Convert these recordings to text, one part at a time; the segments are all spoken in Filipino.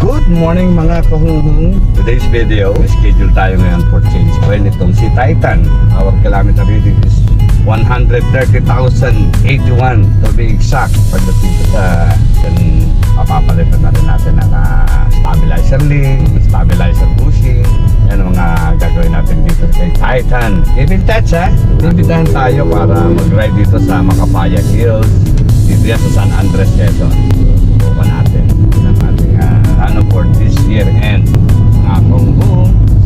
Good morning mga kahunghung. Today's video, schedule tayo ngayon for change oil itong si Titan. Our kilometer reading is 130,081 to be exact. Pagdating ko sa papapalitan na rin natin ang stabilizer link, stabilizer bushing. Yan ang mga gagawin natin dito kay Titan. Keep in touch ha. Bibitahan tayo para mag-ride dito sa Macapaya Hills. Dito yan sa San Andres, Quezon. Subukan natin ang ating ano for this year end.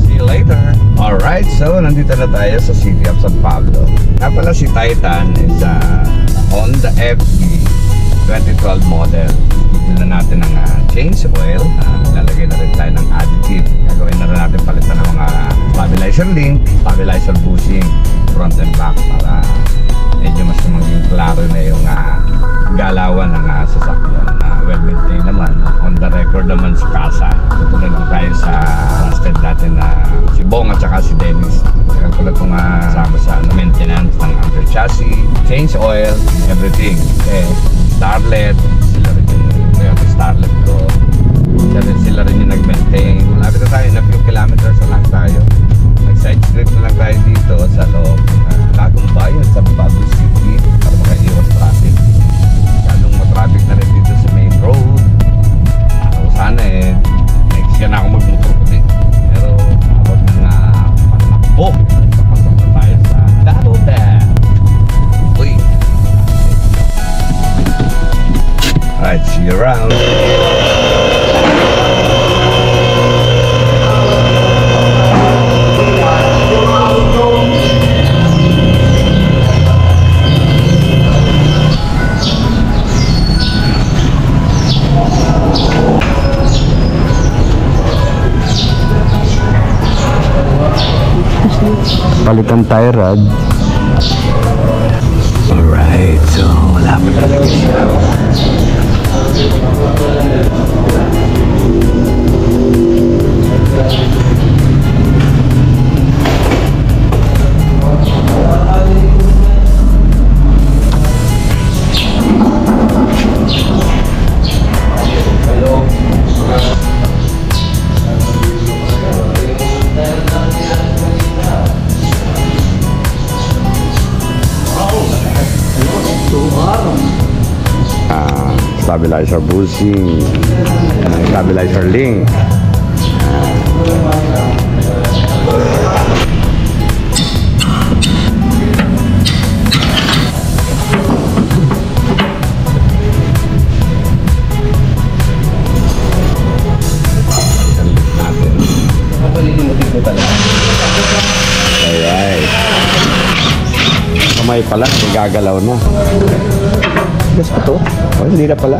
See you later. Alright, so nandito na tayo sa City of San Pablo. Pala si Titan is a Honda FB 2012 model. Dito na natin ang change oil. Lalagay na rin tayo ng additive. Gagawin na rin natin palitan ng mga stabilizer link, stabilizer bushing, front and back para medyo mas maging klaro na yung galawan ng sasakyan. Well-maintained naman. On the record naman sa kasa. Tutunan ko tayo sa trusted natin na si Bong at saka si Dennis. Kaya ko na itong kasama sa maintenance ng under chassis, change oil, everything. Starlet, sila rin yung Starlet ko. Sila rin yung nag-maintain. Malapit na tayo, na few kilometers na lang tayo. Nag-side street na lang tayo dito sa loob Bagong Bayan sa Baguio City para makaiwas traffic. Ganong matraffic na rin dito sa main road. Ako sana next year na ako magmotor ko din. Pero abot na panakbo. Kapasok na tayo sa Double Dam. Uy. Alright, see you around. Palitan tie rod. Alright, so malapit talaga siya. Stabilizer bushing, stabilizer link. Alright. Kamay pala, gagalaw na. Gusto ito? Oh, hindi na pala.